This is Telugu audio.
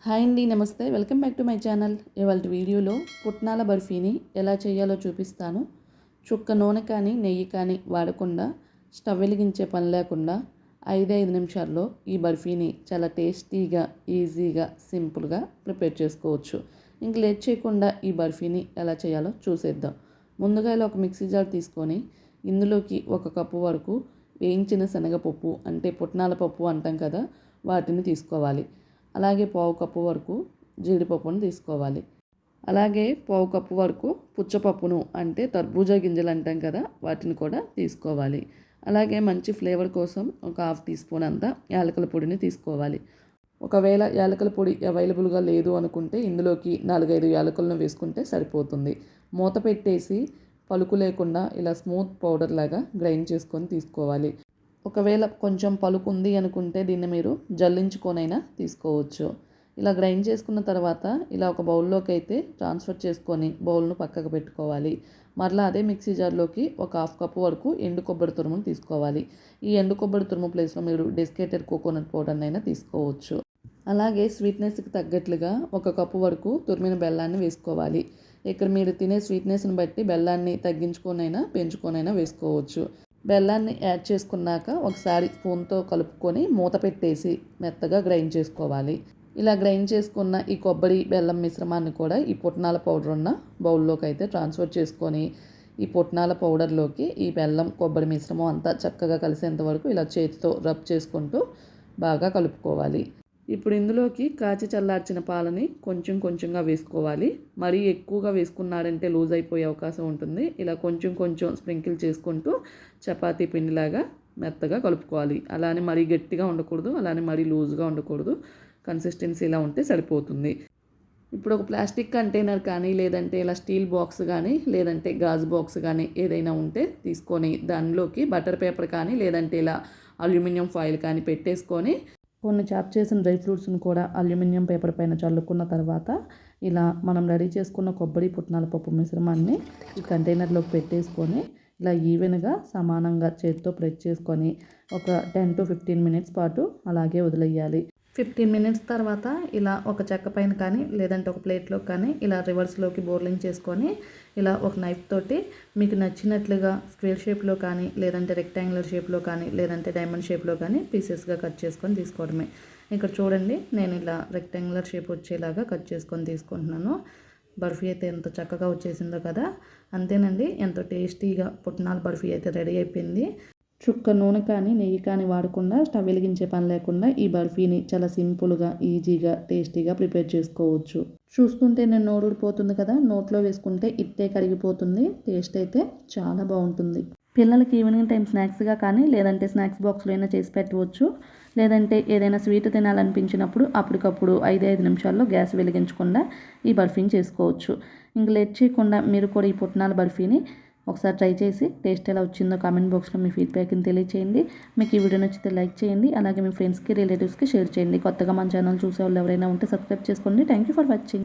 హాయ్ అండి, నమస్తే. Welcome back to my channel. ఇవాళ వీడియోలో పుట్నాల బర్ఫీని ఎలా చేయాలో చూపిస్తాను. చుక్క నూనె కానీ నెయ్యి కానీ వాడకుండా, స్టవ్ వెలిగించే పని లేకుండా 5 నిమిషాల్లో ఈ బర్ఫీని చాలా టేస్టీగా, ఈజీగా, సింపుల్గా ప్రిపేర్ చేసుకోవచ్చు. ఇంక లేట్ చేయకుండా ఈ బర్ఫీని ఎలా చేయాలో చూసేద్దాం. ముందుగా ఇలా ఒక మిక్సీ జార్ తీసుకొని ఇందులోకి 1 కప్పు వరకు వేయించిన శనగపప్పు, అంటే పుట్నాల పప్పు అంటాం కదా, వాటిని తీసుకోవాలి. అలాగే పావు కప్పు వరకు జీడిపప్పును తీసుకోవాలి. అలాగే పావు కప్పు వరకు పుచ్చపప్పును, అంటే తర్బూజా గింజలు అంటాం కదా, వాటిని కూడా తీసుకోవాలి. అలాగే మంచి ఫ్లేవర్ కోసం ఒక 1/2 టీ స్పూన్ అంతా యాలకుల పొడిని తీసుకోవాలి. ఒకవేళ యాలకుల పొడి అవైలబుల్గా లేదు అనుకుంటే ఇందులోకి 4-5 యాలకులను వేసుకుంటే సరిపోతుంది. మూత పెట్టేసి పలుకు లేకుండా ఇలా స్మూత్ పౌడర్ లాగా గ్రైండ్ చేసుకొని తీసుకోవాలి. ఒకవేళ కొంచెం పలుకు ఉంది అనుకుంటే దీన్ని మీరు జల్లించుకొనైనా తీసుకోవచ్చు. ఇలా గ్రైండ్ చేసుకున్న తర్వాత ఇలా ఒక బౌల్లోకి అయితే ట్రాన్స్ఫర్ చేసుకొని బౌల్ను పక్కకు పెట్టుకోవాలి. మరలా అదే మిక్సీ జార్లోకి ఒక 1/2 కప్పు వరకు ఎండు కొబ్బరి తురుమును తీసుకోవాలి. ఈ ఎండు కొబ్బరి తురుము ప్లేస్లో మీరు డెసికేటెడ్ కోకోనట్ పౌడర్నైనా తీసుకోవచ్చు. అలాగే స్వీట్నెస్కి తగ్గట్లుగా 1 కప్పు వరకు తురిమిన బెల్లాన్ని వేసుకోవాలి. ఇక్కడ మీరు తినే స్వీట్నెస్ని బట్టి బెల్లాన్ని తగ్గించుకొనైనా పెంచుకొనైనా వేసుకోవచ్చు. బెల్లాన్ని యాడ్ చేసుకున్నాక ఒకసారి స్పూన్తో కలుపుకొని మూత పెట్టేసి మెత్తగా గ్రైండ్ చేసుకోవాలి. ఇలా గ్రైండ్ చేసుకున్న ఈ కొబ్బరి బెల్లం మిశ్రమాన్ని కూడా ఈ పుట్నాల పౌడర్ ఉన్న బౌల్లోకి అయితే ట్రాన్స్ఫర్ చేసుకొని ఈ పుట్నాల పౌడర్లోకి ఈ బెల్లం కొబ్బరి మిశ్రమం అంతా చక్కగా కలిసేంత వరకు ఇలా చేతితో రబ్ చేసుకుంటూ బాగా కలుపుకోవాలి. ఇప్పుడు ఇందులోకి కాచి చల్లార్చిన పాలని కొంచెం కొంచెంగా వేసుకోవాలి. మరీ ఎక్కువగా వేసుకున్నారంటే లూజ్ అయిపోయే అవకాశం ఉంటుంది. ఇలా కొంచెం కొంచెం స్ప్రింకిల్ చేసుకుంటూ చపాతీ పిండిలాగా మెత్తగా కలుపుకోవాలి. అలానే మరీ గట్టిగా ఉండకూడదు, అలానే మరీ లూజ్గా ఉండకూడదు. కన్సిస్టెన్సీ ఇలా ఉంటే సరిపోతుంది. ఇప్పుడు ఒక ప్లాస్టిక్ కంటైనర్ కానీ, లేదంటే ఇలా స్టీల్ బాక్స్ కానీ, లేదంటే గాజు బాక్స్ కానీ ఏదైనా ఉంటే తీసుకొని దానిలోకి బటర్ పేపర్ కానీ, లేదంటే ఇలా అల్యూమినియం ఫాయిల్ కానీ పెట్టేసుకొని కొన్ని చాప్ చేసిన డ్రై ఫ్రూట్స్ని కూడా అల్యూమినియం పేపర్ పైన చల్లుకున్న తర్వాత ఇలా మనం రెడీ చేసుకున్న కొబ్బరి పుట్నాల పప్పు మిశ్రమాన్ని ఈ కంటైనర్లోకి పెట్టేసుకొని ఇలా ఈవెన్గా సమానంగా చేతితో ప్రెస్ చేసుకొని ఒక 10 to 15 మినిట్స్ పాటు అలాగే వదిలేయాలి. 15 మినిట్స్ తర్వాత ఇలా ఒక చెక్క పైన కానీ, లేదంటే ఒక ప్లేట్లో కానీ ఇలా రివర్స్లోకి బోర్లింగ్ చేసుకొని ఇలా ఒక నైఫ్ తోటి మీకు నచ్చినట్లుగా స్క్వేర్ షేప్లో కానీ, లేదంటే రెక్టాంగులర్ షేప్లో కానీ, లేదంటే డైమండ్ షేప్లో కానీ పీసెస్గా కట్ చేసుకొని తీసుకోవడమే. ఇక్కడ చూడండి, నేను ఇలా రెక్టాంగులర్ షేప్ వచ్చేలాగా కట్ చేసుకొని తీసుకుంటున్నాను. బర్ఫీ అయితే ఎంత చక్కగా వచ్చేసిందో కదా. అంతేనండి, ఎంతో టేస్టీగా పుట్నాల బర్ఫీ అయితే రెడీ అయిపోయింది. చుక్క నూనె కానీ నెయ్యి కానీ వాడకుండా, స్టవ్ వెలిగించే పని లేకుండా ఈ బర్ఫీని చాలా సింపుల్గా, ఈజీగా, టేస్టీగా ప్రిపేర్ చేసుకోవచ్చు. చూస్తుంటే నేను నోరూడిపోతుంది కదా, నోట్లో వేసుకుంటే ఇట్టే కరిగిపోతుంది. టేస్ట్ అయితే చాలా బాగుంటుంది. పిల్లలకి ఈవినింగ్ టైం స్నాక్స్గా కానీ, లేదంటే స్నాక్స్ బాక్స్లో అయినా చేసి పెట్టవచ్చు. లేదంటే ఏదైనా స్వీట్ తినాలనిపించినప్పుడు అప్పటికప్పుడు 5 నిమిషాల్లో గ్యాస్ వెలిగించకుండా ఈ బర్ఫీని చేసుకోవచ్చు. ఇంక లేట్ చేయకుండా మీరు కూడా ఈ పుట్నాల బర్ఫీని ఒకసారి ట్రై చేసి టేస్ట్ ఎలా వచ్చిందో కామెంట్ బాక్స్లో మీ ఫీడ్బ్యాక్ని తెలియచేయండి. మీకు ఈ వీడియో నచ్చితే లైక్ చేయండి. అలాగే మీ ఫ్రెండ్స్కి, రిలేటివ్స్కి షేర్ చేయండి. కొత్తగా మన ఛానల్ చూసే వాళ్ళు ఎవరైనా ఉంటే సబ్స్క్రైబ్ చేసుకోండి. Thank you for watching.